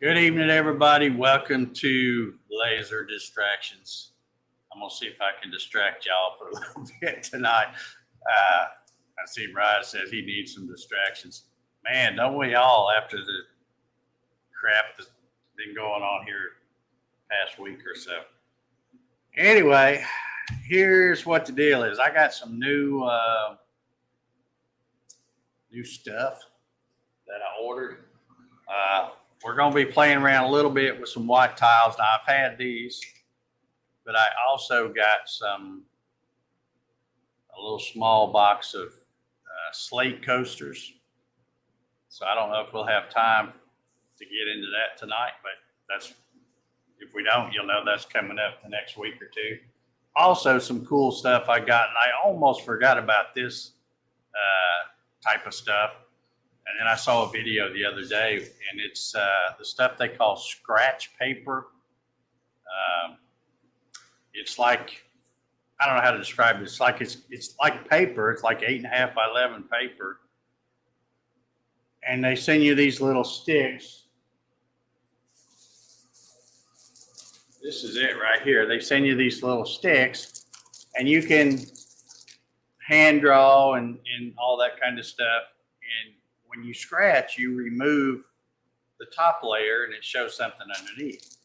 Good evening, everybody. Welcome to Laser Distractions. I'm going to see if I can distract y'all for a little bit tonight. I see Ryan says he needs some distractions. Man, don't we all, after the crap that's been going on here past week or so. Anyway, here's what the deal is. I got some new stuff that I ordered. We're going to be playing around a little bit with some white tiles. Now, I've had these, but I also got a little small box of slate coasters. So I don't know if we'll have time to get into that tonight, but if we don't, you'll know that's coming up the next week or two. Also, some cool stuff I got, and I almost forgot about this type of stuff. And then I saw a video the other day, and it's the stuff they call scratch paper. It's like, I don't know how to describe it. It's like it's like paper. It's like 8.5 by 11 paper, and they send you these little sticks. This is it right here. They send you these little sticks, and you can hand draw and all that kind of stuff. And when you scratch, you remove the top layer and it shows something underneath.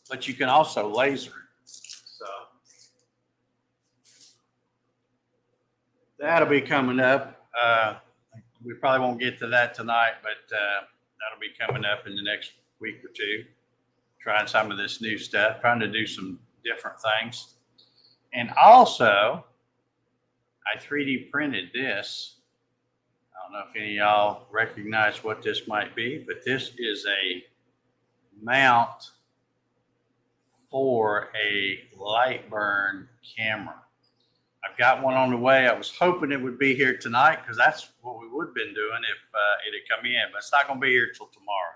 But you can also laser it. So that'll be coming up. We probably won't get to that tonight, but that'll be coming up in the next week or two. Trying some of this new stuff, trying to do some different things. And also, I 3D printed this. I don't know if any of y'all recognize what this might be, but this is a mount for a light burn camera. I've got one on the way. I was hoping it would be here tonight because that's what we would have been doing if it had come in, but it's not going to be here till tomorrow.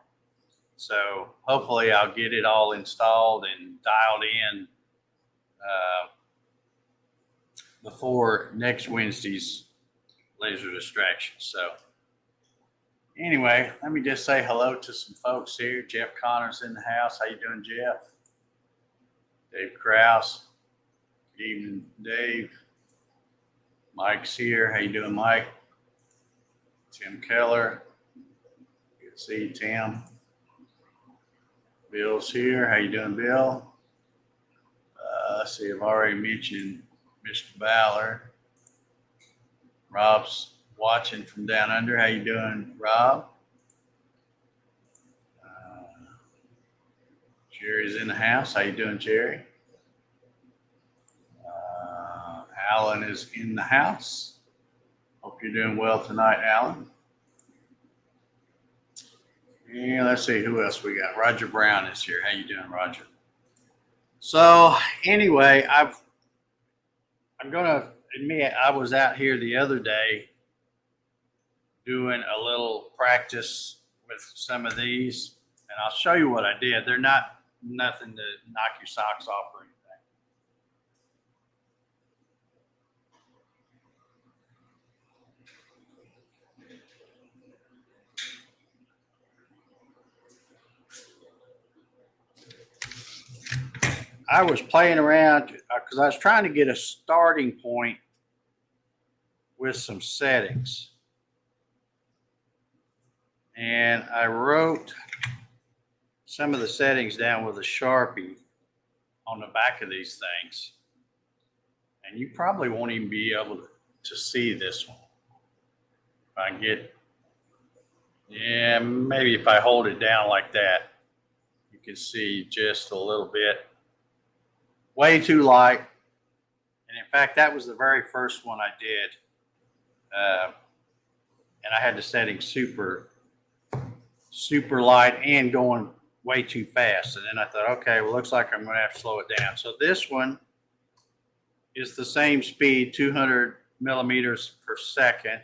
So hopefully I'll get it all installed and dialed in before next Wednesday's Laser Distractions. So anyway, let me just say hello to some folks here. Jeff Connor's in the house. How you doing, Jeff? Dave Krause. Good evening, Dave. Mike's here. How you doing, Mike? Tim Keller. Good to see you, Tim. Bill's here. How you doing, Bill? Let's see, I've already mentioned Mr. Ballard. Rob's watching from down under. How you doing, Rob? Jerry's in the house. How you doing, Jerry? Alan is in the house. Hope you're doing well tonight, Alan. And let's see who else we got. Roger Brown is here. How you doing, Roger? So anyway, I'm gonna admit I was out here the other day doing a little practice with some of these, and I'll show you what I did. They're not nothing to knock your socks off or anything. I was playing around because I was trying to get a starting point with some settings. And I wrote some of the settings down with a Sharpie on the back of these things. And you probably won't even be able to see this one. If I get, yeah, maybe if I hold it down like that, you can see just a little bit. Way too light. And in fact, that was the very first one I did. And I had the setting super light and going way too fast. And then I thought, okay, well, looks like I'm going to have to slow it down. So this one is the same speed, 200 millimeters per second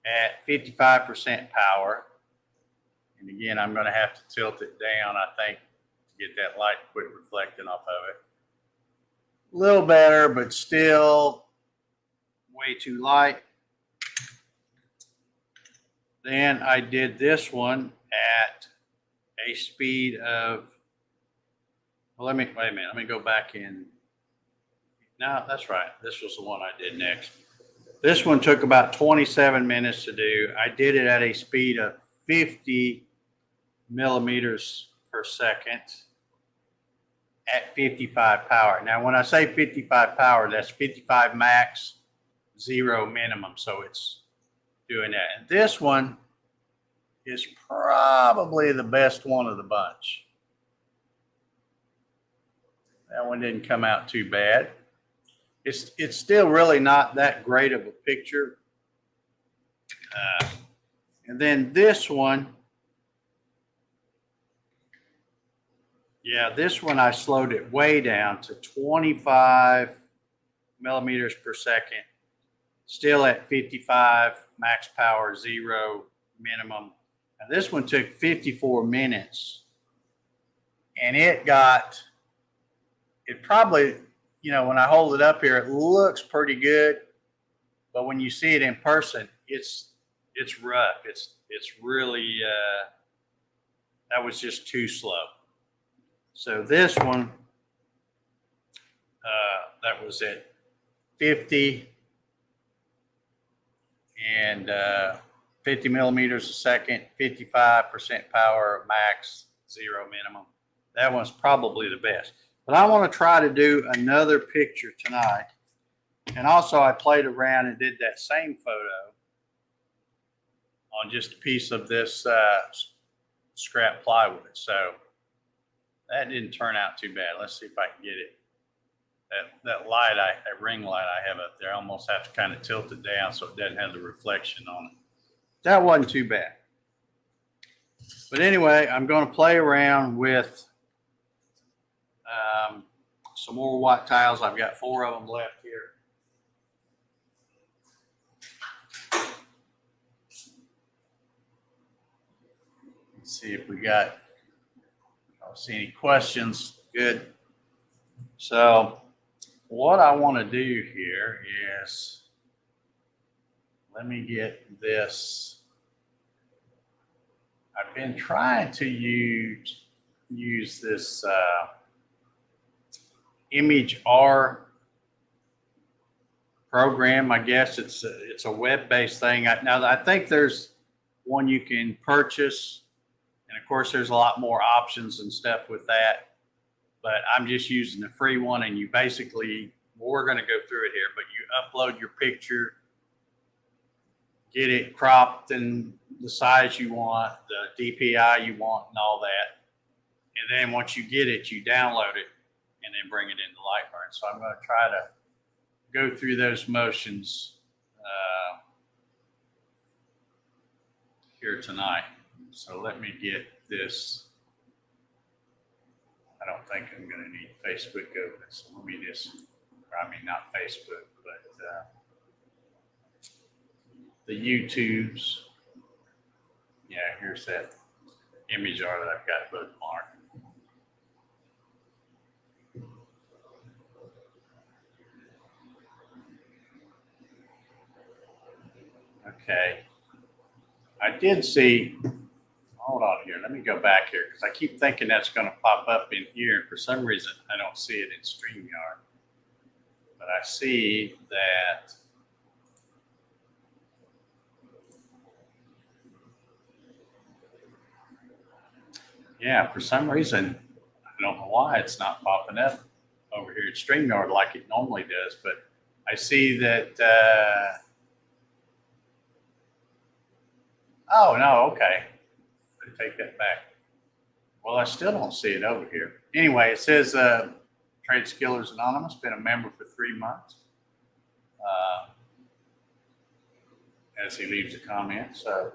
at 55% power. And again, I'm going to have to tilt it down, I think, get that light quit reflecting off of it. A little better, but still way too light. Then I did this one at a speed of, well, wait a minute. Let me go back in. No, that's right. This was the one I did next. This one took about 27 minutes to do. I did it at a speed of 50 millimeters per second at 55 power. Now, when I say 55 power, that's 55 max, 0 minimum. So it's doing that. And this one is probably the best one of the bunch. That one didn't come out too bad. It's still really not that great of a picture. And then this one, yeah, this one I slowed it way down to 25 millimeters per second, still at 55 max power, 0 minimum. And this one took 54 minutes, and it probably, you know, when I hold it up here, it looks pretty good, but when you see it in person, it's rough. It's really, that was just too slow. So this one, that was at 50 and 50 millimeters a second, 55% power max, 0 minimum. That one's probably the best. But I want to try to do another picture tonight. And also I played around and did that same photo on just a piece of this scrap plywood. So that didn't turn out too bad. Let's see if I can get it. That light, that ring light I have up there, I almost have to kind of tilt it down so it doesn't have the reflection on it. That wasn't too bad. But anyway, I'm going to play around with some more white tiles. I've got 4 of them left here. Let's see if I don't see any questions. Good. So what I want to do here is, let me get this. I've been trying to use this Image R program. I guess it's a web-based thing. Now I think there's one you can purchase, and of course there's a lot more options and stuff with that. But I'm just using the free one, and you basically, we're going to go through it here, but you upload your picture, get it cropped in the size you want, the DPI you want, and all that. And then once you get it, you download it and then bring it into Lightburn. So I'm going to try to go through those motions here tonight. So let me get this. I don't think I'm going to need Facebook open. So let me just, I mean, not Facebook, but the YouTubes. Yeah, here's that image art that I've got bookmarked. Okay. I did see, hold on here. Let me go back here because I keep thinking that's going to pop up in here. And for some reason, I don't see it in StreamYard. But I see that yeah, for some reason, I don't know why it's not popping up over here at StreamYard like it normally does. But I see that, oh, no, okay. I take that back. Well, I still don't see it over here. Anyway, it says Trade Skillers Anonymous, been a member for 3 months. As he leaves a comment. So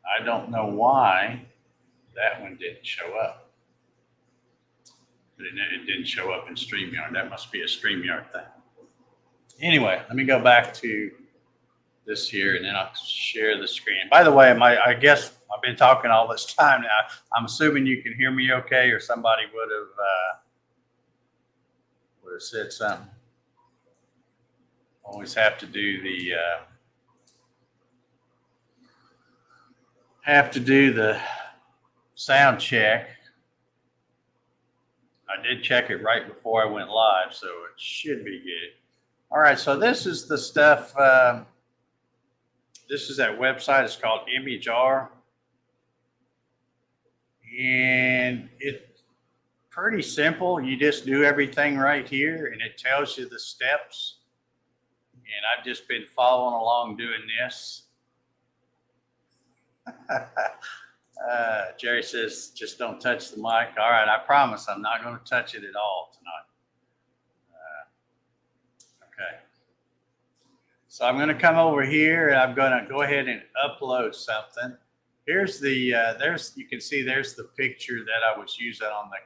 I don't know why that one didn't show up. But it didn't show up in StreamYard. That must be a StreamYard thing. Anyway, let me go back to this here, and then I'll share the screen. By the way, I guess I've been talking all this time now. I'm assuming you can hear me okay, or somebody would have said something. Always have to do the sound check. I did check it right before I went live, so it should be good. All right, so this is the stuff. This is that website. It's called ImageR. And it's pretty simple. You just do everything right here, and it tells you the steps. And I've just been following along doing this. Jerry says, just don't touch the mic. All right, I promise I'm not going to touch it at all tonight. Okay. So I'm going to come over here, and I'm going to go ahead and upload something. Here's the, you can see there's the picture that I was using on the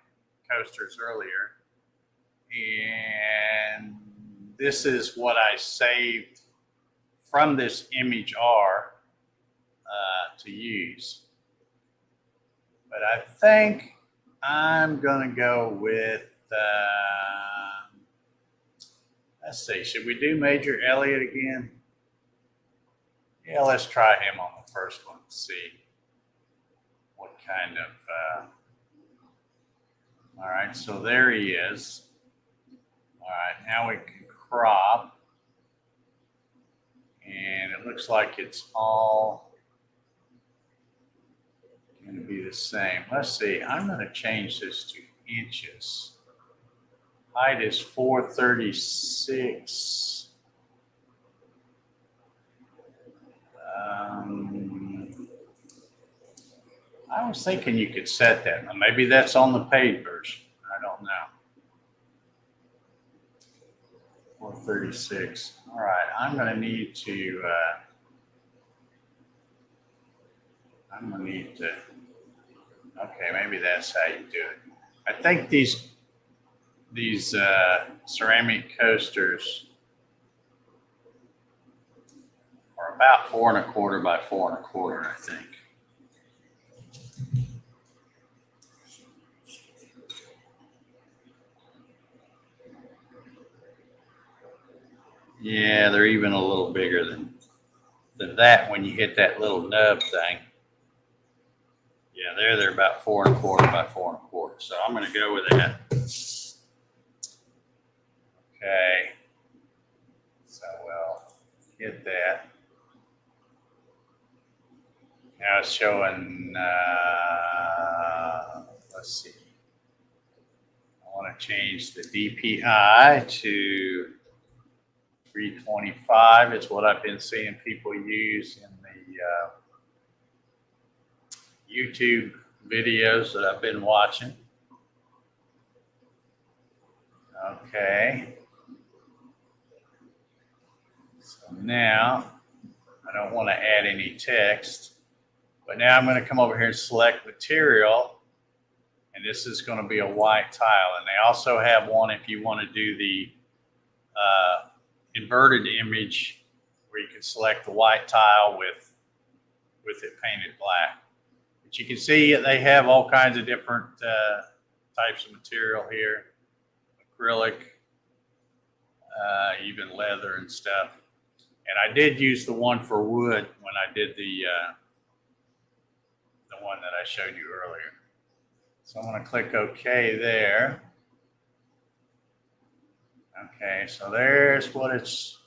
coasters earlier. And this is what I saved from this ImageR to use. But I think I'm going to go with, let's see, should we do Major Elliott again? Yeah, let's try him on the first one to see what kind of, all right, so there he is. All right, now we can crop. And it looks like it's all going to be the same. Let's see, I'm going to change this to inches. Height is 436. I was thinking you could set that. Maybe that's on the paid version. I don't know. 436. All right, I'm going to need to, okay, maybe that's how you do it. I think these ceramic coasters are about 4 1/4 by 4 1/4, I think. Yeah, they're even a little bigger than that when you hit that little nub thing. Yeah, they're about 4 1/4 by 4 1/4. So I'm going to go with that. Okay. So we'll get that. Now it's showing, let's see. I want to change the DPI to 325. It's what I've been seeing people use in the YouTube videos that I've been watching. Okay. So now I don't want to add any text, but now I'm going to come over here and select material, and this is going to be a white tile. And they also have one if you want to do the inverted image where you can select the white tile with it painted black. But you can see they have all kinds of different types of material here, acrylic, even leather and stuff. And I did use the one for wood when I did the one that I showed you earlier. So I'm going to click OK there. Okay, so there's what it's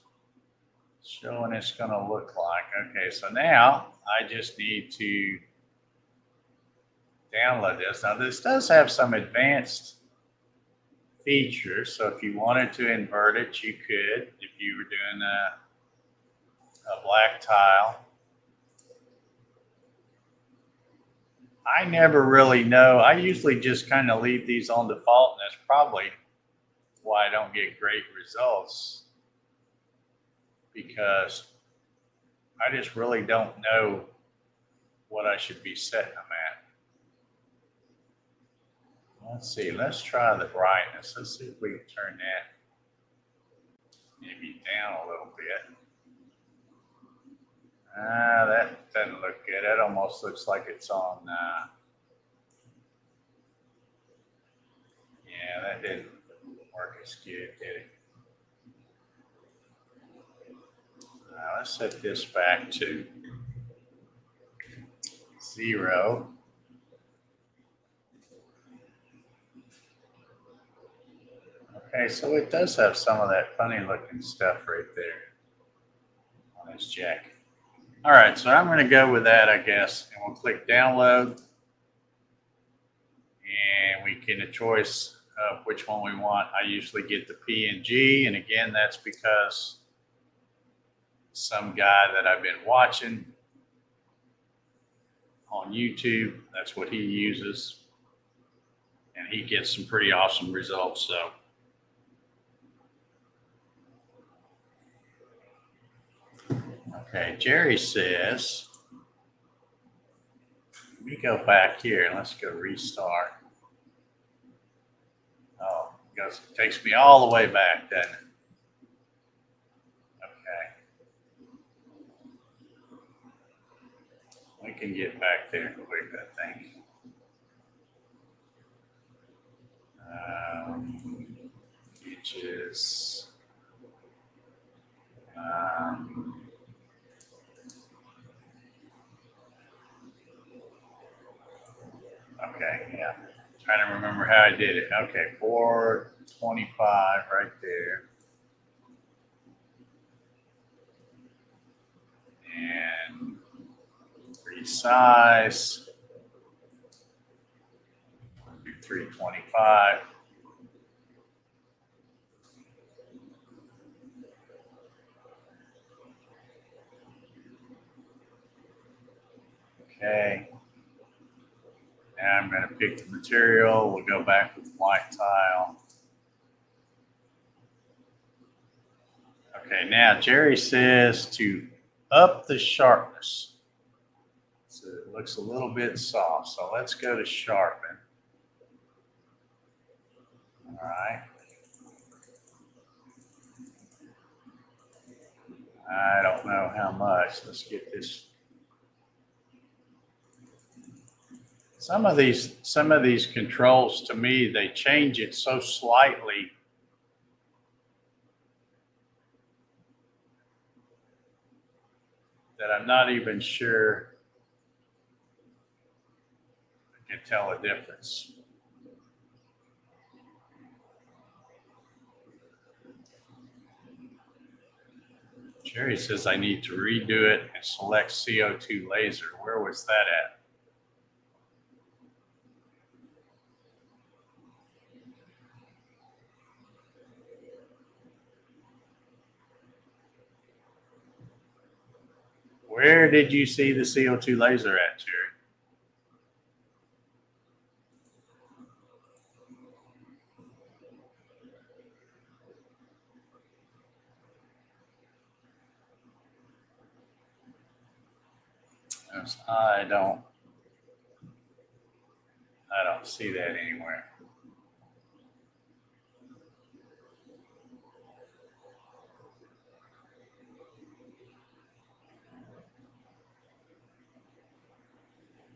showing it's going to look like. Okay, so now I just need to download this. Now this does have some advanced features, so if you wanted to invert it, you could. If you were doing a black tile. I never really know. I usually just kind of leave these on default, and that's probably why I don't get great results, because I just really don't know what I should be setting them at. Let's see, let's try the brightness. Let's see if we can turn that maybe down a little bit. That doesn't look good. That almost looks like it's on, yeah, that didn't work as good, did it? Let's set this back to 0. Okay, so it does have some of that funny looking stuff right there on this jacket. All right, so I'm going to go with that, I guess, and we'll click download, and we can choice of which one we want. I usually get the PNG, and again, that's because some guy that I've been watching on YouTube, that's what he uses, and he gets some pretty awesome results. So okay, Jerry says, let me go back here and let's go restart. Oh, it takes me all the way back, doesn't it? Okay. We can get back there quick, I think. Inches. Okay, yeah. Trying to remember how I did it. Okay, 425 right there. And resize. 325. Okay. Now I'm going to pick the material. We'll go back with white tile. Okay, now Jerry says to up the sharpness. So it looks a little bit soft. So let's go to sharpen. All right. I don't know how much. Let's get this. Some of these controls, to me, they change it so slightly that I'm not even sure I can tell a difference. Jerry says I need to redo it and select CO2 laser. Where was that at? Where did you see the CO2 laser at, Jerry? I don't see that anywhere.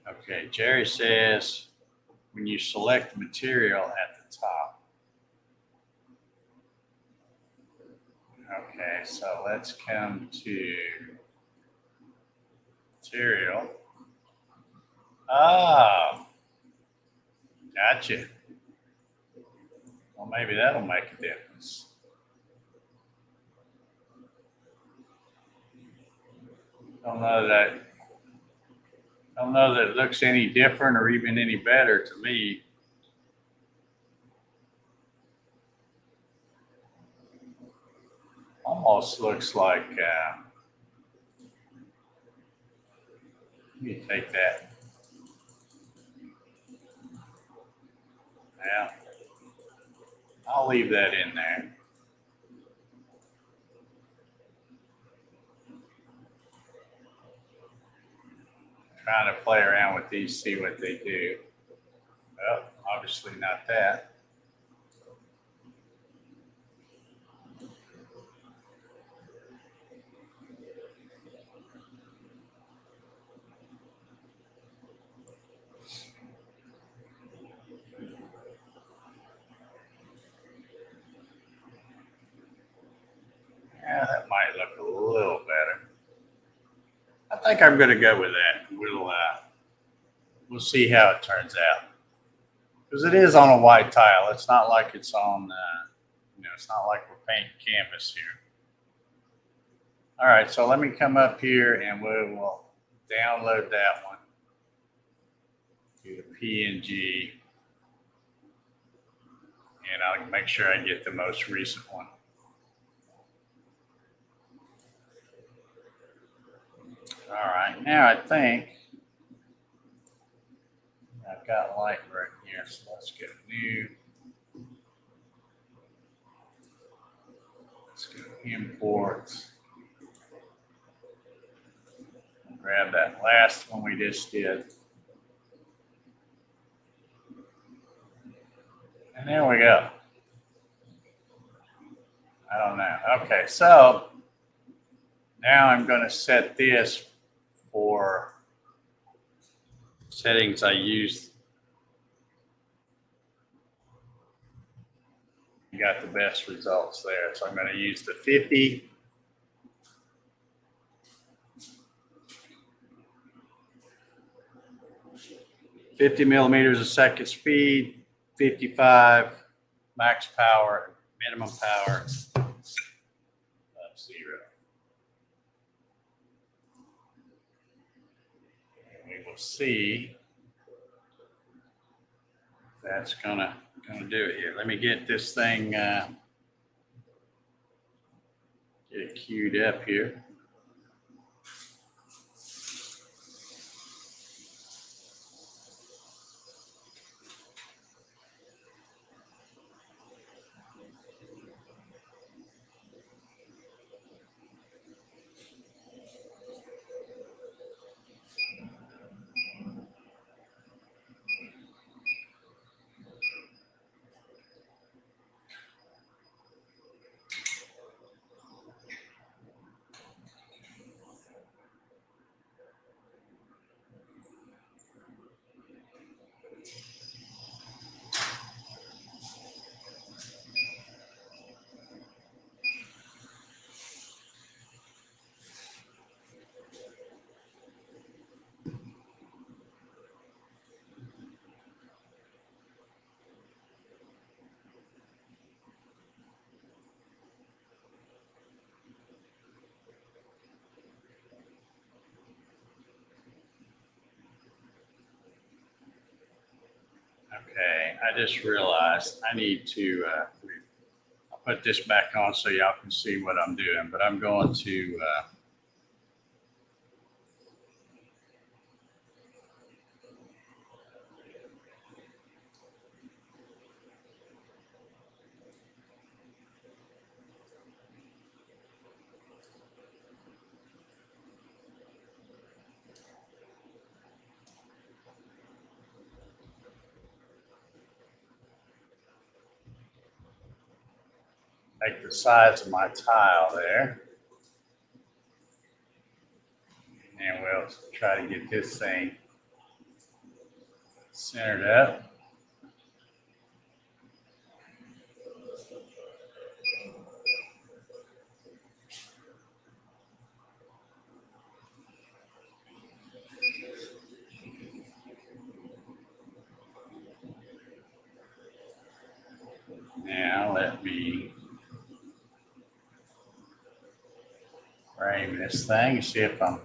Okay, Jerry says when you select material at the top. Okay, so let's come to material. Ah, gotcha. Well, maybe that'll make a difference. Don't know that it looks any different or even any better to me. Almost looks like, let me take that. Yeah, I'll leave that in there. Trying to play around with these, see what they do. Well, obviously not that. Yeah, that might look a little better. I think I'm going to go with that. We'll see how it turns out. Because it is on a white tile. It's not like it's on it's not like we're painting canvas here. All right, so let me come up here and we will download that one to the PNG, and I'll make sure I get the most recent one. All right, now I think I've got light right here, so let's go new. Let's go imports. Grab that last one we just did. And there we go. I don't know. Okay, so now I'm going to set this for settings I used. You got the best results there. So I'm going to use the 50. millimeters a second speed, 55 max power, minimum power, 0. And we will see if that's gonna do it here. Let me get this thing get it queued up here. Okay, I just realized I need to I'll put this back on so y'all can see what I'm doing, but I'm going to make the size of my tile there. And we'll try to get this thing centered up. Now let me frame this thing and see if I'm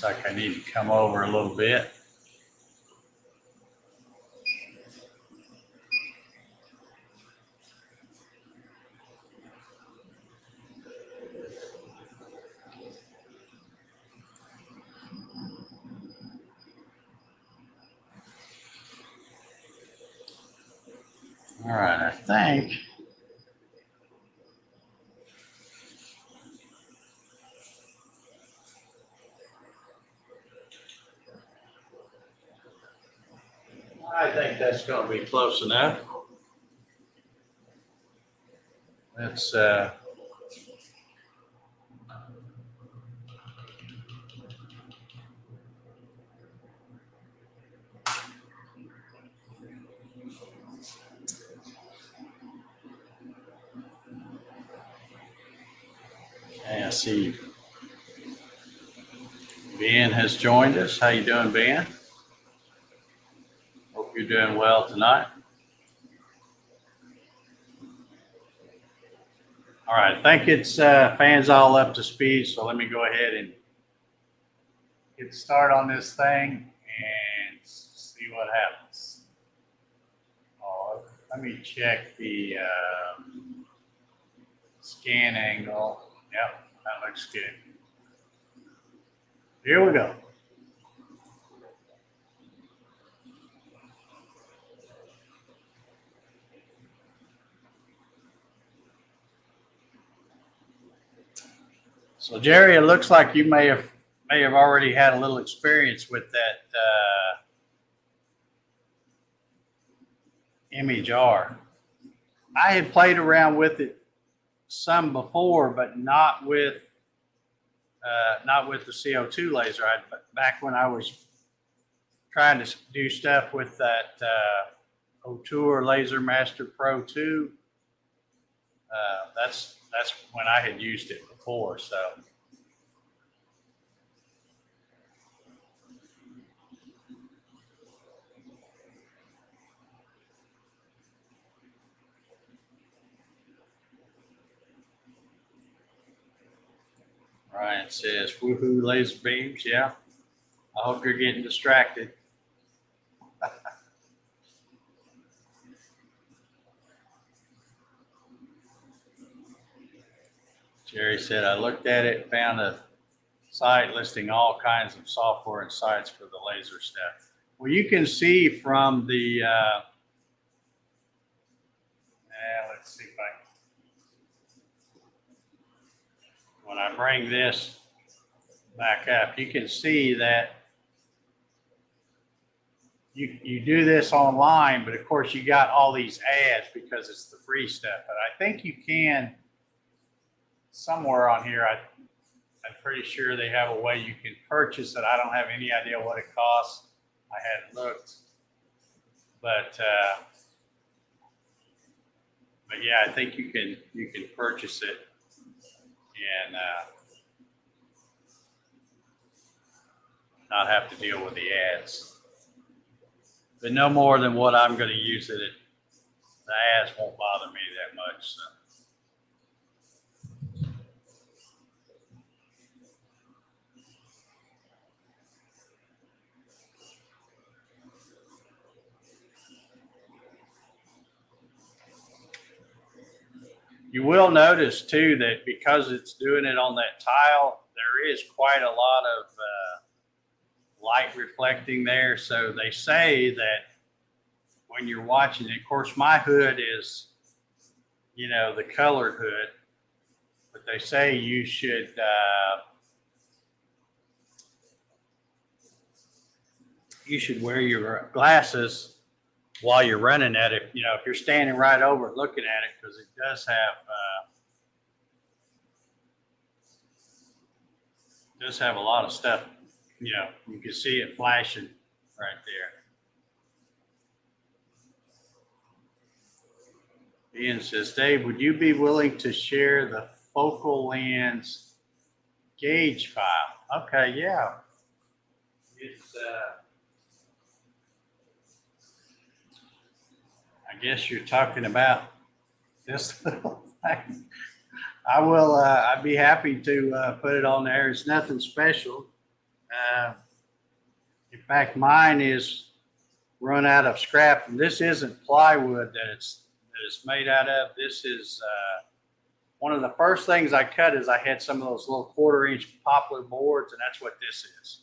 looks like I need to come over a little bit. All right, I think that's going to be close enough. Let's see. Ben has joined us. How you doing, Ben? Hope you're doing well tonight. All right, I think it's fans all up to speed, so let me go ahead and get started on this thing and see what happens. Oh, let me check the scan angle. Yep, that looks good. Here we go. So Jerry, it looks like you may have already had a little experience with that image R. I had played around with it some before, but not with the CO2 laser. Back when I was trying to do stuff with that Omtech Laser Master Pro 2. That's when I had used it before. So Ryan says, "Woohoo, laser beams!" Yeah, I hope you're getting distracted. Jerry said, "I looked at it, found a site listing all kinds of software and sites for the laser stuff." Well, you can see from the, let's see if when I bring this back up, you can see that you do this online, but of course you got all these ads because it's the free stuff. But I think you can, somewhere on here, I'm pretty sure they have a way you can purchase it. I don't have any idea what it costs. I hadn't looked, but yeah, I think you can purchase it and not have to deal with the ads. But no more than what I'm going to use it. The ads won't bother me that much. So. You will notice too that because it's doing it on that tile, there is quite a lot of light reflecting there. So they say that when you're watching it, of course, my hood is, the colored hood, but they say you should wear your glasses while you're running at it, if you're standing right over it looking at it, because it does have a lot of stuff. You can see it flashing right there. Ian says, "Dave, would you be willing to share the focal lens gauge file?" Okay, yeah. It's I guess you're talking about this little thing. I will. I'd be happy to put it on there. It's nothing special. In fact, mine is run out of scrap, and this isn't plywood that it's made out of. This is one of the first things I cut. Is I had some of those little 1/4-inch poplar boards, and that's what this is.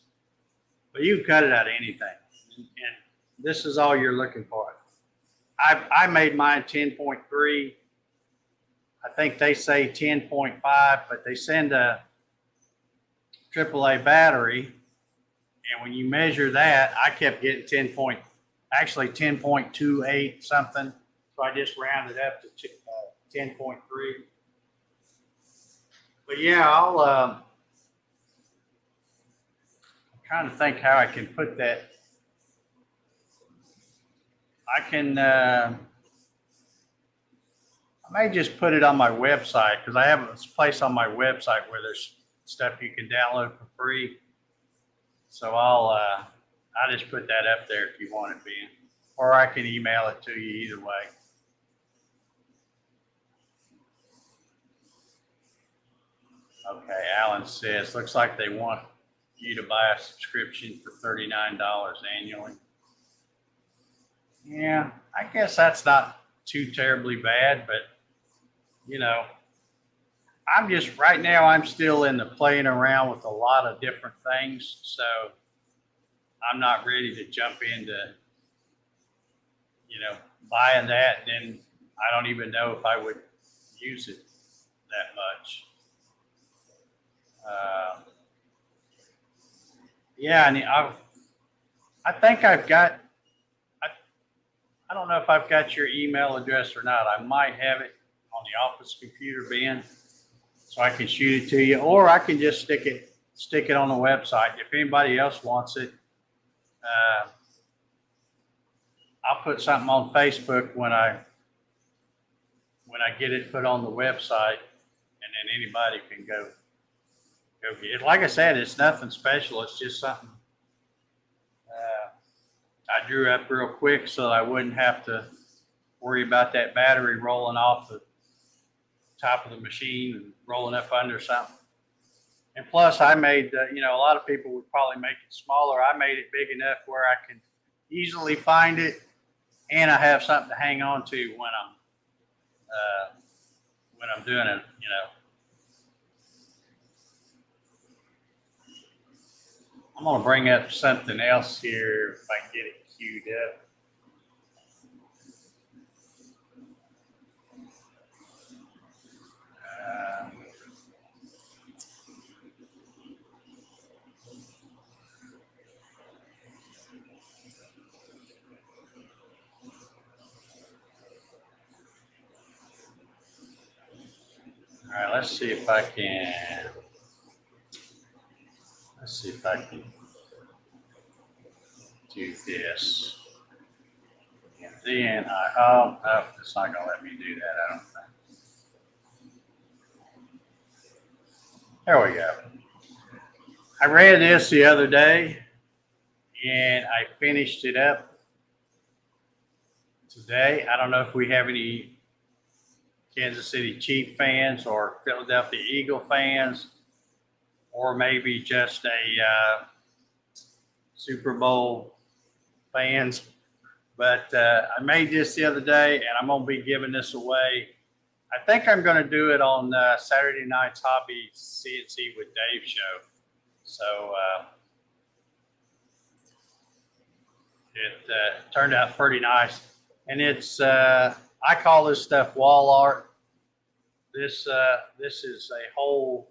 But you can cut it out of anything, and this is all you're looking for. I made mine 10.3. I think they say 10.5, but they send a AAA battery, and when you measure that, I kept getting 10.28 something, so I just rounded up to 10.3. But yeah, I'm trying to think how I can put that. I may just put it on my website, because I have a place on my website where there's stuff you can download for free. So I'll just put that up there if you want it, Ben, or I can email it to you either way. Okay, Alan says, looks like they want you to buy a subscription for $39 annually. Yeah, I guess that's not too terribly bad, but you know, I'm just right now, I'm still in the playing around with a lot of different things. So I'm not ready to jump into, buying that. And then I don't even know if I would use it that much. Yeah, and I think I've got, I don't know if I've got your email address or not. I might have it on the office computer, Ben, so I can shoot it to you, or I can just stick it on the website. If anybody else wants it, I'll put something on Facebook when I get it put on the website, and then anybody can go get it. Like I said, it's nothing special. It's just something I drew up real quick so that I wouldn't have to worry about that battery rolling off the top of the machine and rolling up under something. And plus, I made, a lot of people would probably make it smaller. I made it big enough where I can easily find it, and I have something to hang on to when I'm doing it, I'm going to bring up something else here if I can get it queued up. All right, let's see if I can do this. And then no, it's not gonna let me do that, I don't think. There we go. I read this the other day and I finished it up today. I don't know if we have any Kansas City Chiefs fans or Philadelphia Eagle fans, or maybe just a Super Bowl fans. But I made this the other day, and I'm going to be giving this away. I think I'm going to do it on Saturday Night's Hobby CNC with Dave show. So it turned out pretty nice. And it's, I call this stuff wall art. This is a whole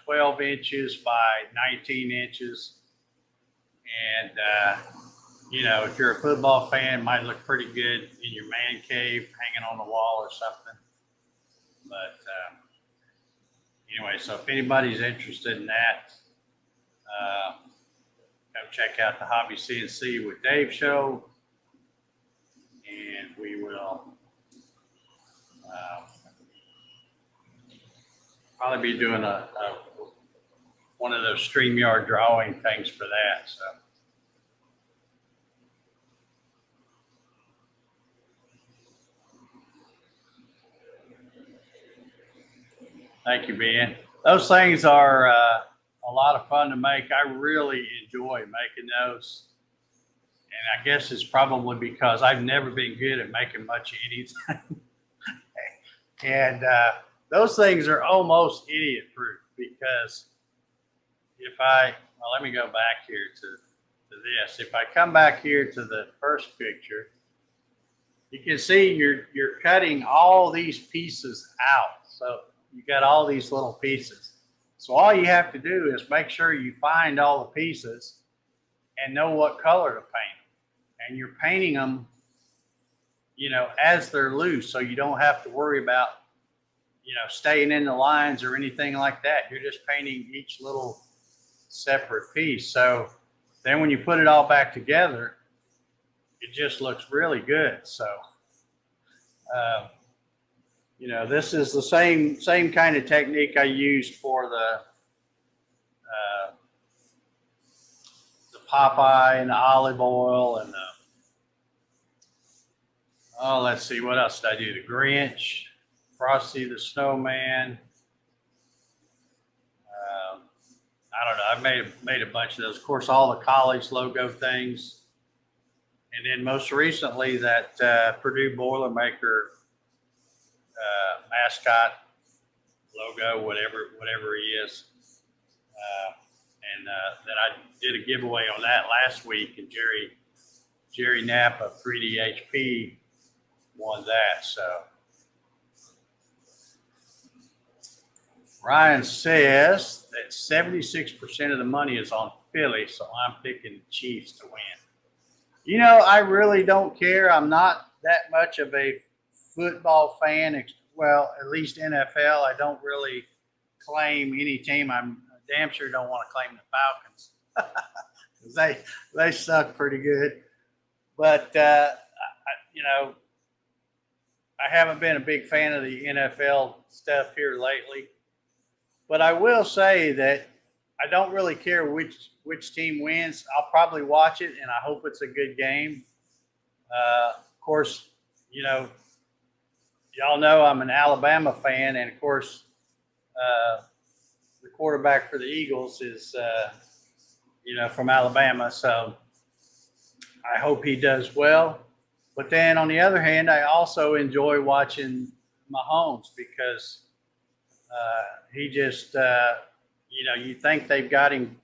12 inches by 19 inches. And, if you're a football fan, it might look pretty good in your man cave, hanging on the wall or something. But anyway, so if anybody's interested in that, come check out the Hobby CNC with Dave show, and we will probably be doing one of those StreamYard drawing things for that. So. Thank you, Ben. Those things are a lot of fun to make. I really enjoy making those. And I guess it's probably because I've never been good at making much of anything. And those things are almost idiot proof, because let me go back here to this. If I come back here to the first picture, you can see you're cutting all these pieces out. So you got all these little pieces. So all you have to do is make sure you find all the pieces and know what color to paint them. And you're painting them, as they're loose. So you don't have to worry about, staying in the lines or anything like that. You're just painting each little separate piece. So then when you put it all back together, it just looks really good. So, this is the same kind of technique I used for the Popeye and the olive oil and oh, let's see, what else did I do? The Grinch, Frosty the Snowman. I don't know. I've made a bunch of those. Of course, all the college logo things, and then most recently that Purdue Boilermaker mascot logo, whatever he is. And then I did a giveaway on that last week, and Jerry Knapp of 3D HP won that. So Ryan says that 76% of the money is on Philly, so I'm picking the Chiefs to win. You know, I really don't care. I'm not that much of a football fan. Well, at least NFL. I don't really claim any team. I'm damn sure don't want to claim the Falcons. they suck pretty good. But, you know, I haven't been a big fan of the NFL stuff here lately. But I will say that I don't really care which team wins. I'll probably watch it, and I hope it's a good game. Of course, you know, y'all know I'm an Alabama fan, and of course, the quarterback for the Eagles is, you know, from Alabama. So I hope he does well. But then on the other hand, I also enjoy watching Mahomes because he just, you know, you think they've got him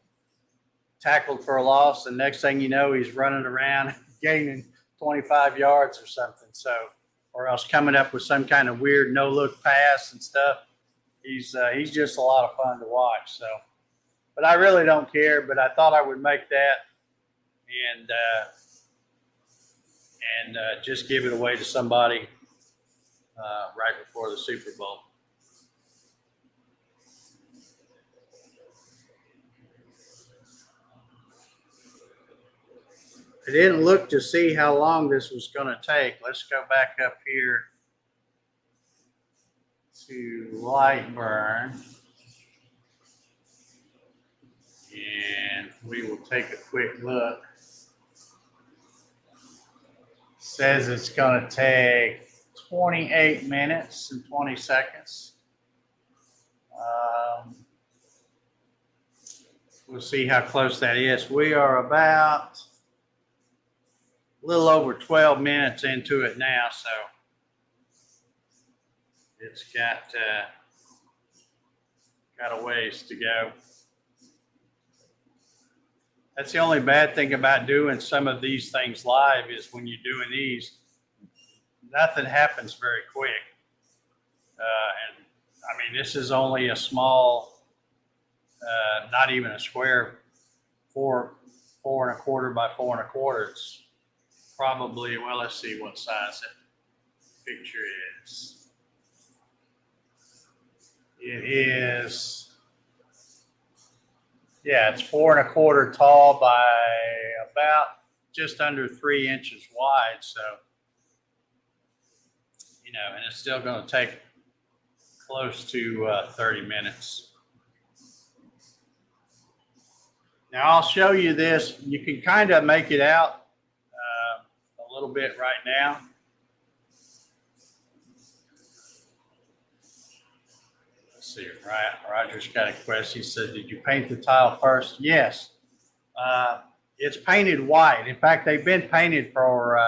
tackled for a loss, and next thing you know, he's running around gaining 25 yards or something. So, or else coming up with some kind of weird no-look pass and stuff. He's just a lot of fun to watch. So, but I really don't care. But I thought I would make that and just give it away to somebody right before the Super Bowl. I didn't look to see how long this was going to take. Let's go back up here to Lightburn. And we will take a quick look. It says it's going to take 28 minutes and 20 seconds. We'll see how close that is. We are about a little over 12 minutes into it now, so it's got a ways to go. That's the only bad thing about doing some of these things live is when you're doing these, nothing happens very quick. And I mean, this is only a small, not even a square, 4.25 by 4.25. It's probably, well, let's see what size that picture is. It is, yeah, it's 4.25 tall by about just under 3 inches wide. So, you know, and it's still going to take close to 30 minutes. Now I'll show you this. You can kind of make it out a little bit right now. Let's see, Roger's got a question. He said, did you paint the tile first? Yes. It's painted white. In fact, they've been painted for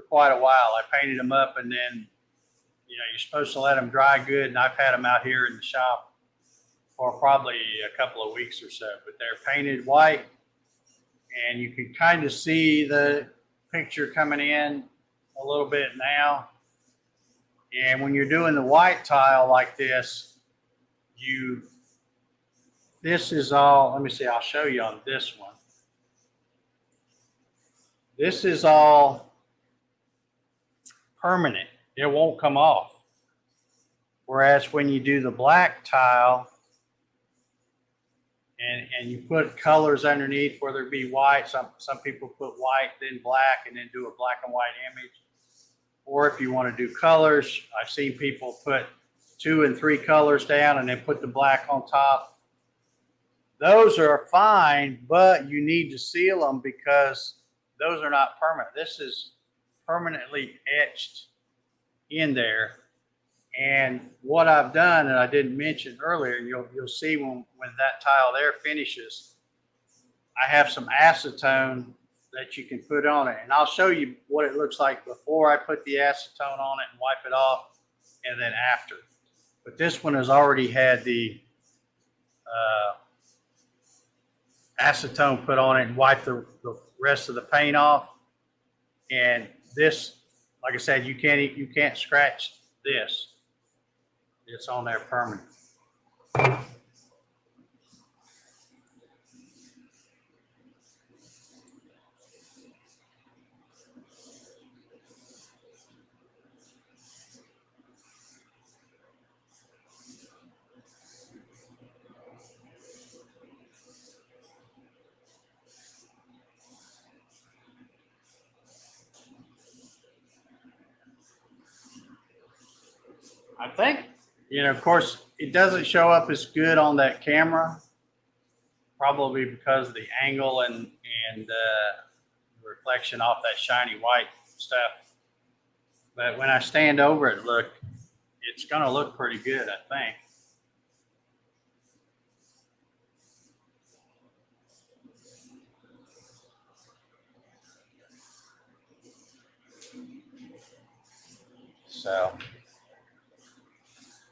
quite a while. I painted them up, and then, you know, you're supposed to let them dry good, and I've had them out here in the shop for probably a couple of weeks or so, but they're painted white, and you can kind of see the picture coming in a little bit now. And when you're doing the white tile like this, this is all, let me see, I'll show you on this one. This is all permanent. It won't come off. Whereas when you do the black tile, and you put colors underneath, whether it be white, some people put white, then black, and then do a black and white image. Or if you want to do colors, I've seen people put 2 and 3 colors down and then put the black on top. Those are fine, but you need to seal them because those are not permanent. This is permanently etched in there. And what I've done, and I didn't mention earlier, you'll see when that tile there finishes, I have some acetone that you can put on it. And I'll show you what it looks like before I put the acetone on it and wipe it off, and then after. But this one has already had the acetone put on it and wipe the rest of the paint off. And this, like I said, you can't scratch this. It's on there permanent. I think, of course, it doesn't show up as good on that camera, probably because of the angle and reflection off that shiny white stuff. But when I stand over it, look, it's going to look pretty good, I think. So,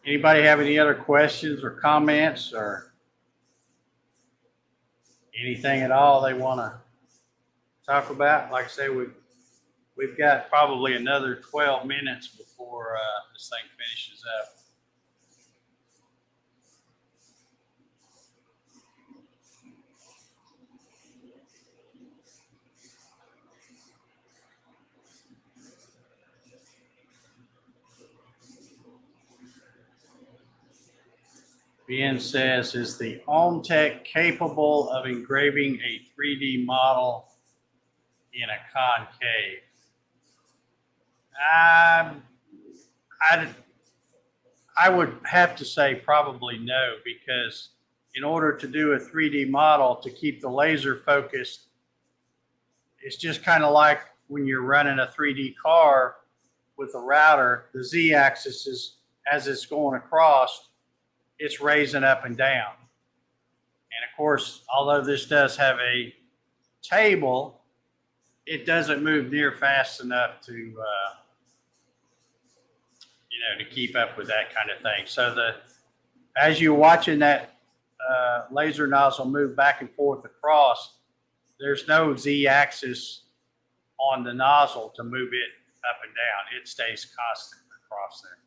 anybody have any other questions or comments or anything at all they want to talk about? Like I say, we've got probably another 12 minutes before this thing finishes up. Ben says, is the Omtech capable of engraving a 3D model in a concave? I would have to say probably no, because in order to do a 3D model to keep the laser focused, it's just kind of like when you're running a 3D car with a router, the Z-axis is, as it's going across, it's raising up and down. And of course, although this does have a table, it doesn't move near fast enough to, to keep up with that kind of thing. So as you're watching that laser nozzle move back and forth across, there's no Z-axis on the nozzle to move it up and down. It stays constant across there.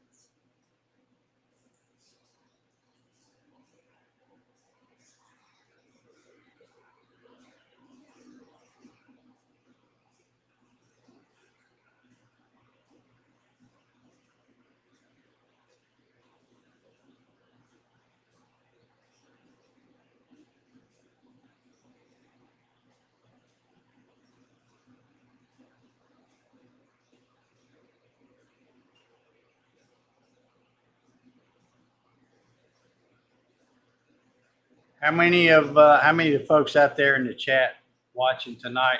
How many of the folks out there in the chat watching tonight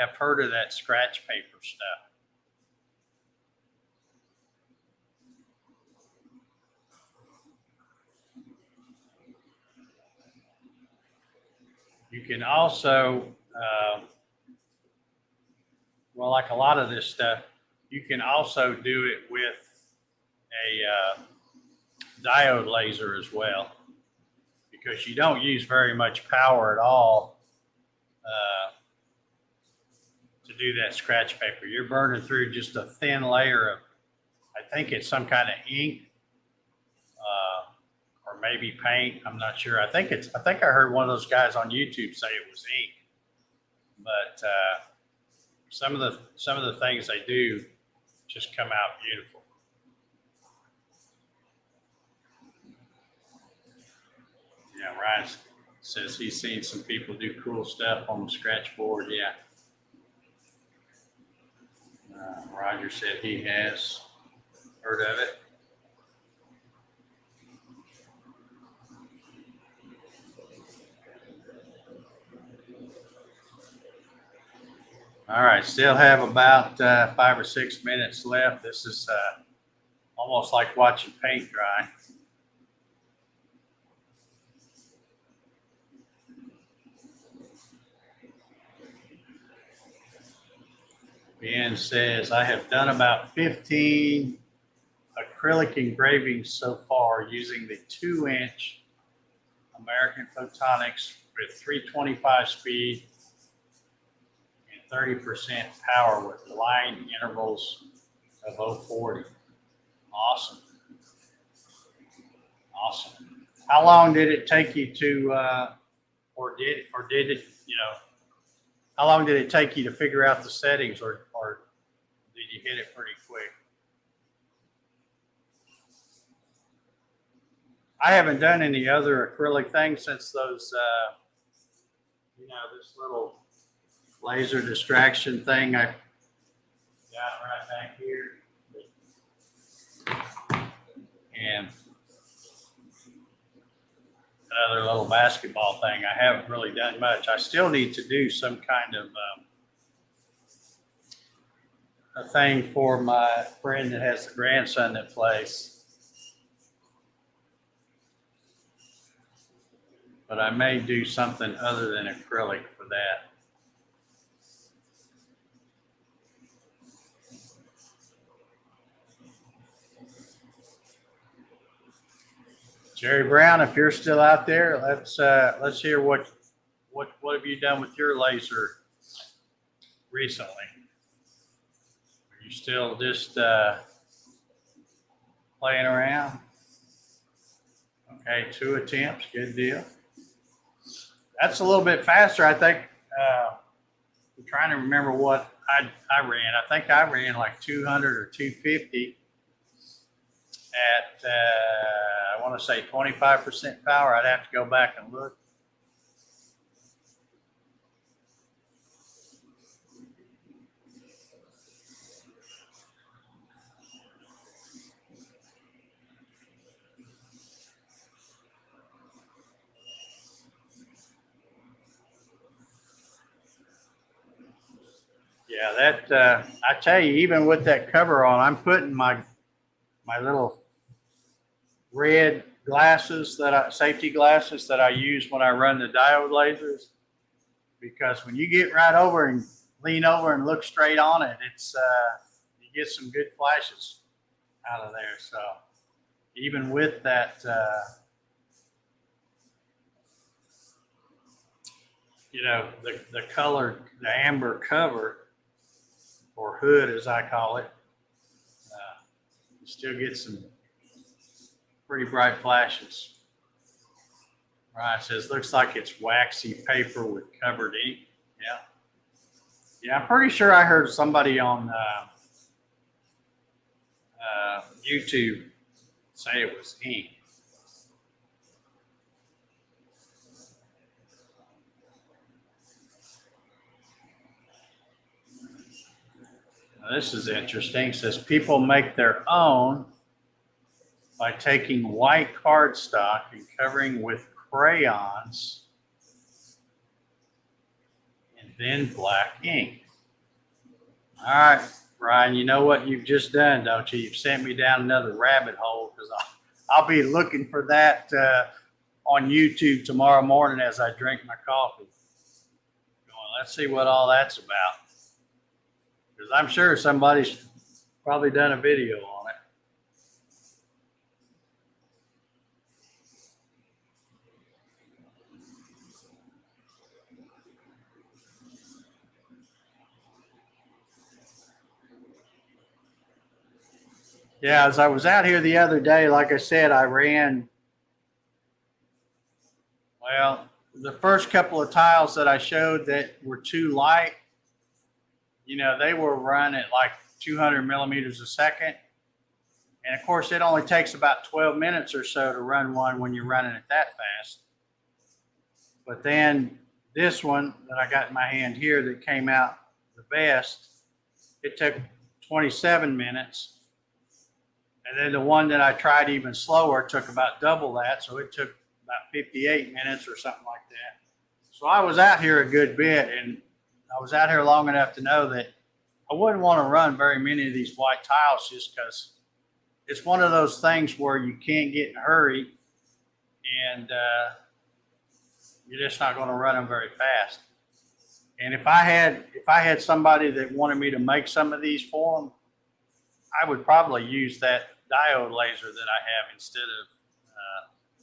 have heard of that scratch paper stuff? You can also, well, like a lot of this stuff, you can also do it with a diode laser as well, because you don't use very much power at all to do that scratch paper. You're burning through just a thin layer of, I think it's some kind of ink or maybe paint. I'm not sure. I think I heard one of those guys on YouTube say it was ink, but some of the things they do just come out beautiful. Yeah, Ryan says he's seen some people do cool stuff on the scratch board. Yeah. Roger said he has heard of it. All right, still have about 5 or 6 minutes left. This is almost like watching paint dry. Ben says, I have done about 15 acrylic engravings so far using the 2-inch American Photonics with 325 speed and 30% power with line intervals of 040. Awesome. Awesome. How long did it take you to, or did it, how long did it take you to figure out the settings, or did you hit it pretty quick? I haven't done any other acrylic things since those, this little laser distraction thing I got right back here. And another little basketball thing. I haven't really done much. I still need to do some kind of a thing for my friend that has the grandson that plays. But I may do something other than acrylic for that. Jerry Brown, if you're still out there, let's hear what have you done with your laser recently? Are you still just playing around? Okay, 2 attempts, good deal. That's a little bit faster, I think. I'm trying to remember what I ran. I think I ran like 200 or 250 at, I want to say 25% power. I'd have to go back and look. Yeah, that I tell you, even with that cover on, I'm putting my little red glasses safety glasses that I use when I run the diode lasers, because when you get right over and lean over and look straight on it, it's you get some good flashes out of there. So even with that, the colored, the amber cover, or hood as I call it, you still get some pretty bright flashes. Right, it says, looks like it's waxy paper with covered ink. Yeah. Yeah, I'm pretty sure I heard somebody on YouTube say it was ink. Now, this is interesting. It says people make their own by taking white cardstock and covering with crayons and then black ink. All right, Brian, you know what you've just done, don't you? You've sent me down another rabbit hole, because I'll be looking for that on YouTube tomorrow morning as I drink my coffee. Let's see what all that's about, because I'm sure somebody's probably done a video on it. Yeah, as I was out here the other day, like I said, I ran, well, the first couple of tiles that I showed that were too light, they were run at like 200 millimeters a second. And of course, it only takes about 12 minutes or so to run one when you're running it that fast. But then this one that I got in my hand here that came out the best, it took 27 minutes. And then the one that I tried even slower took about double that. So it took about 58 minutes or something like that. So I was out here a good bit, and I was out here long enough to know that I wouldn't want to run very many of these white tiles just because it's one of those things where you can't get in a hurry and you're just not going to run them very fast. And if I had somebody that wanted me to make some of these for them, I would probably use that diode laser that I have instead of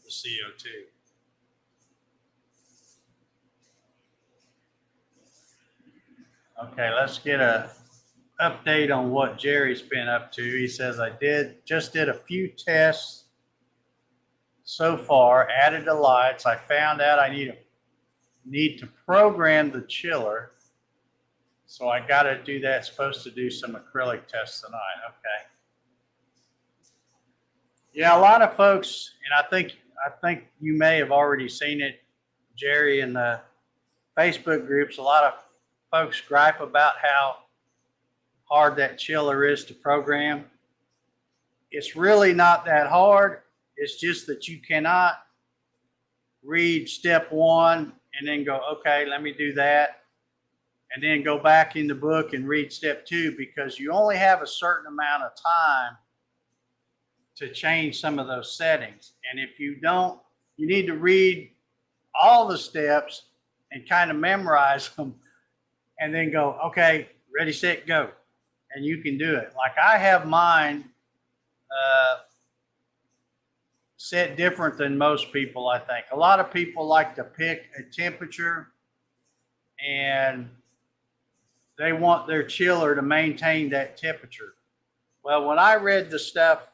the CO2. Okay, let's get a update on what Jerry's been up to. He says, I just did a few tests so far, added the lights. I found out I need to program the chiller. So I got to do that. Supposed to do some acrylic tests tonight. Okay. Yeah, a lot of folks, and I think you may have already seen it, Jerry, in the Facebook groups. A lot of folks gripe about how hard that chiller is to program. It's really not that hard. It's just that you cannot read step one and then go, okay, let me do that, and then go back in the book and read step two, because you only have a certain amount of time to change some of those settings. And if you don't, you need to read all the steps and kind of memorize them and then go, okay, ready, set, go. And you can do it. Like I have mine set different than most people, I think. A lot of people like to pick a temperature and they want their chiller to maintain that temperature. Well, when I read the stuff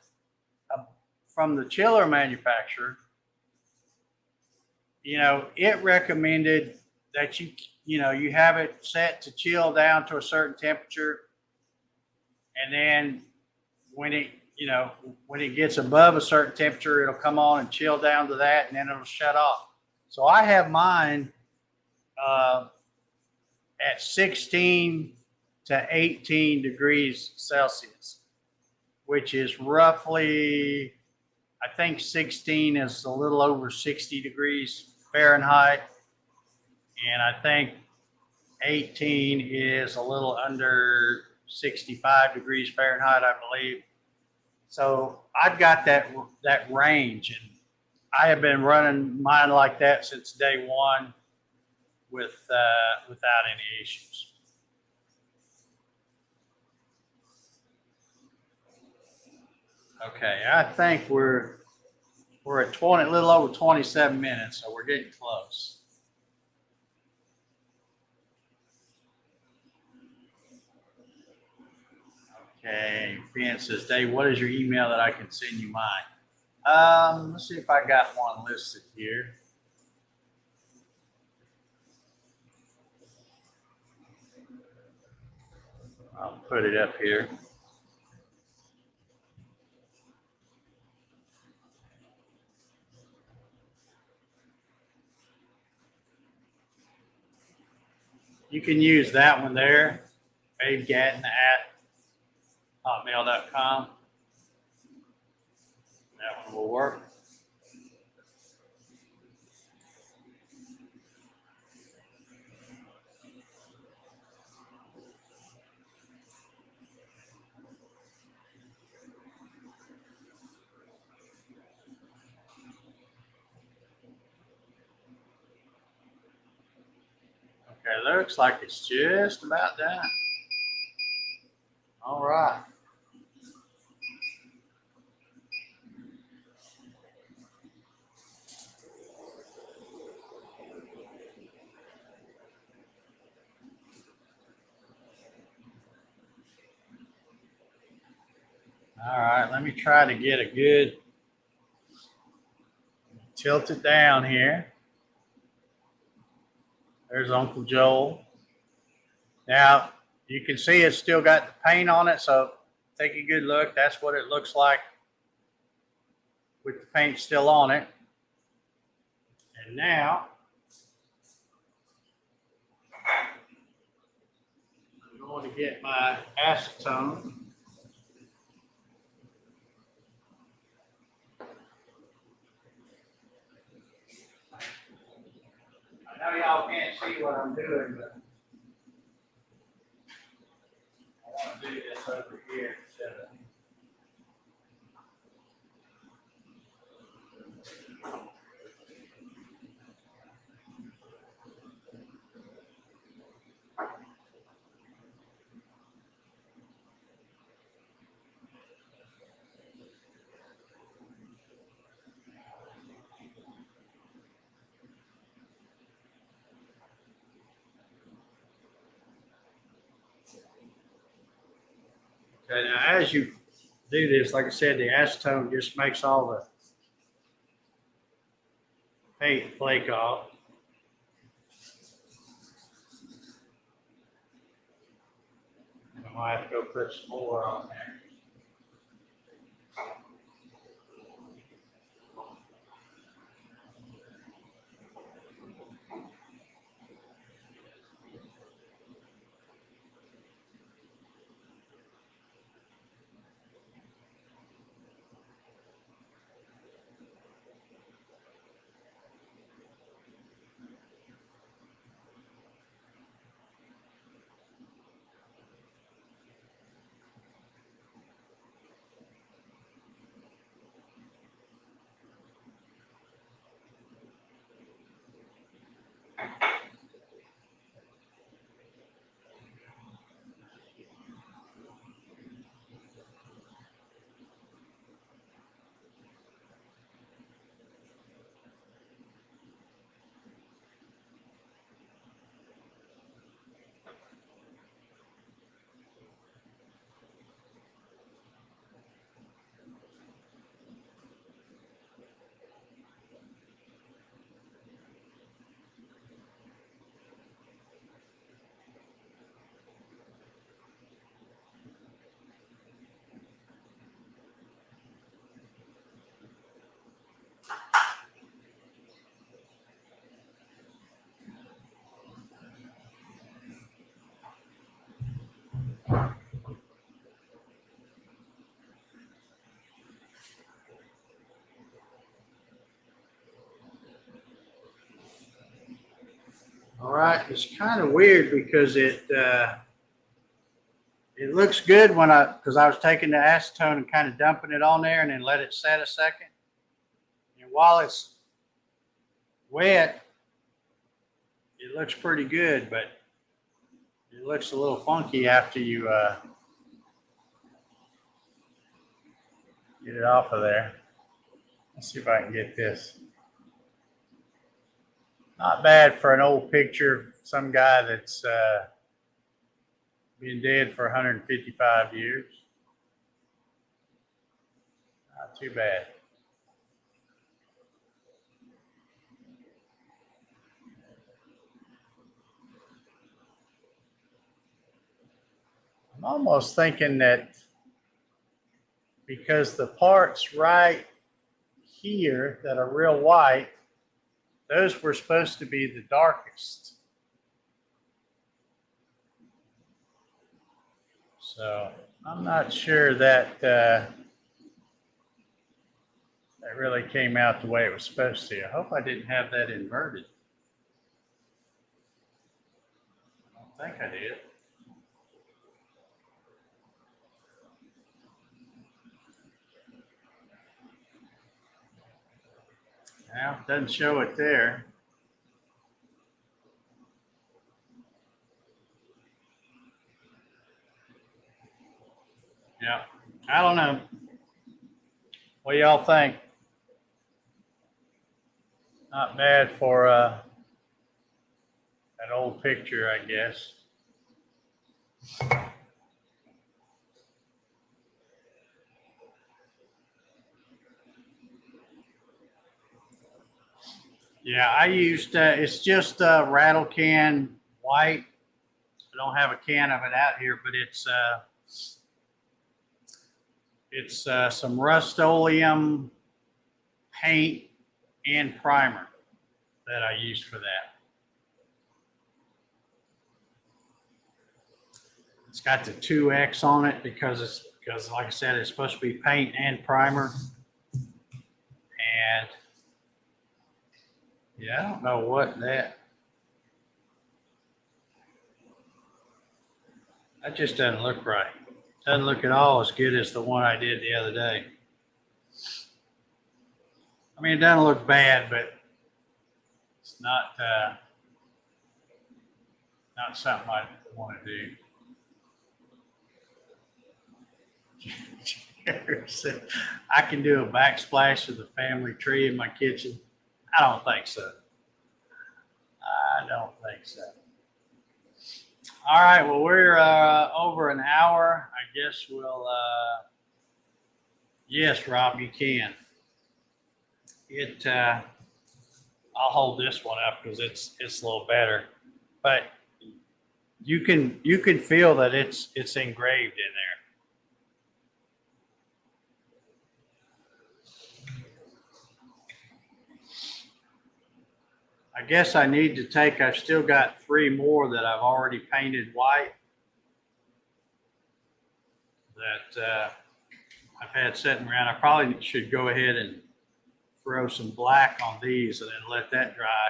from the chiller manufacturer, it recommended that you have it set to chill down to a certain temperature, and then when it gets above a certain temperature, it'll come on and chill down to that, and then it'll shut off. So I have mine at 16 to 18 degrees Celsius, which is roughly, I think 16 is a little over 60 degrees Fahrenheit. And I think 18 is a little under 65 degrees Fahrenheit, I believe. So I've got that range, and I have been running mine like that since day one without any issues. Okay, I think we're at a little over 27 minutes, so we're getting close. Okay, Ben says, Dave, what is your email that I can send you mine? Let's see if I got one listed here. I'll put it up here. You can use that one there, Gatton at hotmail.com. That one will work. Okay, looks like it's just about done. All right. All right, let me try to get a good tilt it down here. There's Uncle Joel. Now, you can see it's still got the paint on it, so take a good look. That's what it looks like with the paint still on it. And now, I'm going to get my acetone. I know y'all can't see what I'm doing, but want to do this over here instead of. Okay, now as you do this, like I said, the acetone just makes all the paint flake off. I might have to go put some more on there. All right, it's kind of weird because it looks good when because I was taking the acetone and kind of dumping it on there and then let it set a second. And while it's wet, it looks pretty good, but it looks a little funky after you get it off of there. Let's see if I can get this. Not bad for an old picture, some guy that's been dead for 155 years. Not too bad. I'm almost thinking that because the parts right here that are real white, those were supposed to be the darkest. So I'm not sure that that really came out the way it was supposed to. I hope I didn't have that inverted. I don't think I did. Well, it doesn't show it there. Yeah, I don't know. What do y'all think? Not bad for an old picture, I guess. Yeah, I used, it's just rattle can white. I don't have a can of it out here, but it's some Rust-Oleum paint and primer that I used for that. It's got the 2X on it because like I said, it's supposed to be paint and primer. And yeah, I don't know what that. That just doesn't look right. Doesn't look at all as good as the one I did the other day. I mean, it doesn't look bad, but it's not something I want to do. I can do a backsplash of the family tree in my kitchen. I don't think so. I don't think so. All right, well, we're over an hour. I guess we'll, yes, Rob, you can. I'll hold this one up because it's a little better, but you can feel that it's engraved in there. I guess I need to take, I've still got 3 more that I've already painted white that I've had sitting around. I probably should go ahead and throw some black on these and then let that dry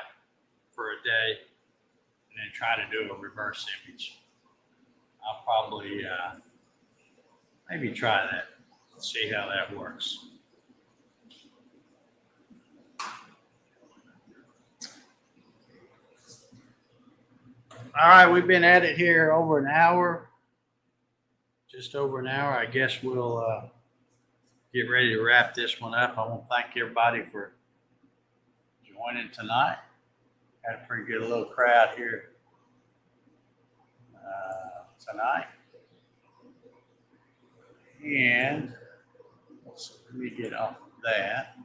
for a day and then try to do a reverse image. I'll probably maybe try that. Let's see how that works. All right, we've been at it here over an hour, just over an hour. I guess we'll get ready to wrap this one up. I want to thank everybody for joining tonight. Had a pretty good little crowd here tonight. And let me get off of that.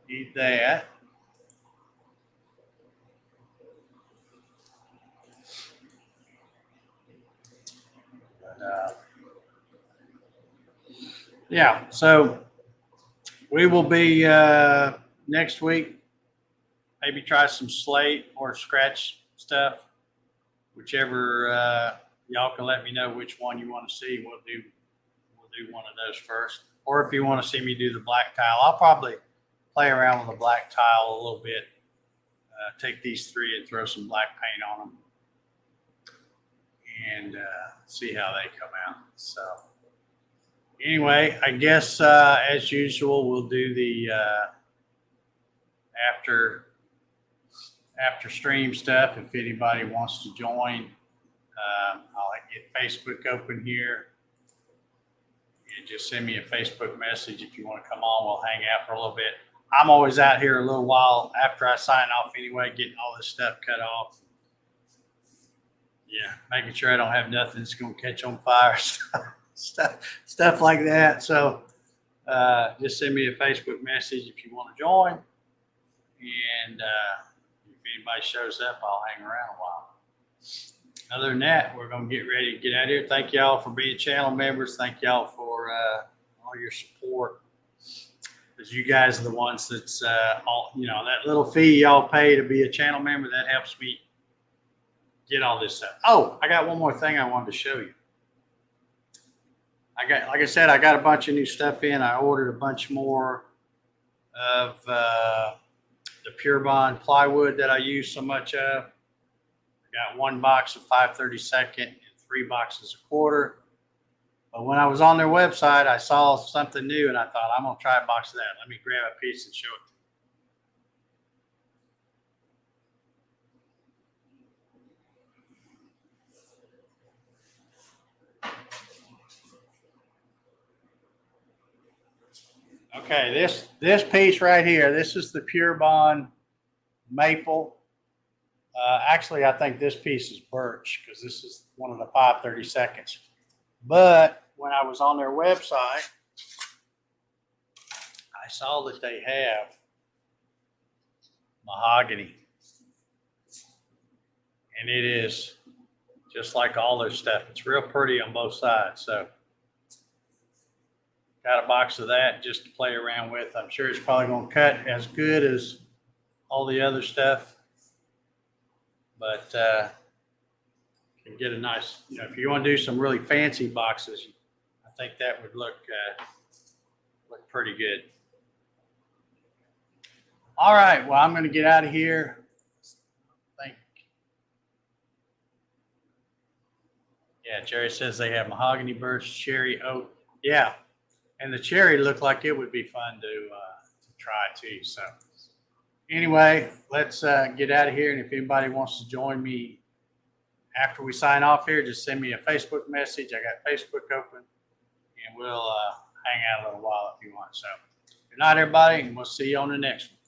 Need that. Yeah, so we will be next week. Maybe try some slate or scratch stuff, whichever. Y'all can let me know which one you want to see. We'll do one of those first. Or if you want to see me do the black tile, I'll probably play around with the black tile a little bit. Take these 3 and throw some black paint on them, and see how they come out. So anyway, I guess as usual, we'll do the after stream stuff. If anybody wants to join, I'll get Facebook open here. And just send me a Facebook message if you want to come on. We'll hang out for a little bit. I'm always out here a little while after I sign off anyway, getting all this stuff cut off. Yeah, making sure I don't have nothing that's going to catch on fire, stuff like that. So just send me a Facebook message if you want to join. And if anybody shows up, I'll hang around a while. Other than that, we're going to get ready to get out of here. Thank y'all for being channel members. Thank y'all for all your support. Because you guys are the ones that's all, that little fee y'all pay to be a channel member, that helps me get all this stuff. Oh, I got one more thing I wanted to show you. Like I said, I got a bunch of new stuff in. I ordered a bunch more of the Pure Bond plywood that I use so much of. I got 1 box of 5/32 and 3 boxes a quarter. But when I was on their website, I saw something new and I thought, I'm going to try a box of that. Let me grab a piece and show it. Okay, this piece right here, this is the Pure Bond maple. Actually, I think this piece is birch because this is one of the 5/32. But when I was on their website, I saw that they have mahogany. And it is just like all their stuff. It's real pretty on both sides. So got a box of that just to play around with. I'm sure it's probably going to cut as good as all the other stuff. But can get a nice, if you want to do some really fancy boxes, I think that would look pretty good. All right, well, I'm going to get out of here. Yeah, Jerry says they have mahogany birch, cherry, oak. Yeah, and the cherry looked like it would be fun to try too. So anyway, let's get out of here. And if anybody wants to join me after we sign off here, just send me a Facebook message. I got Facebook open, and we'll hang out a little while if you want. So good night, everybody, and we'll see you on the next one.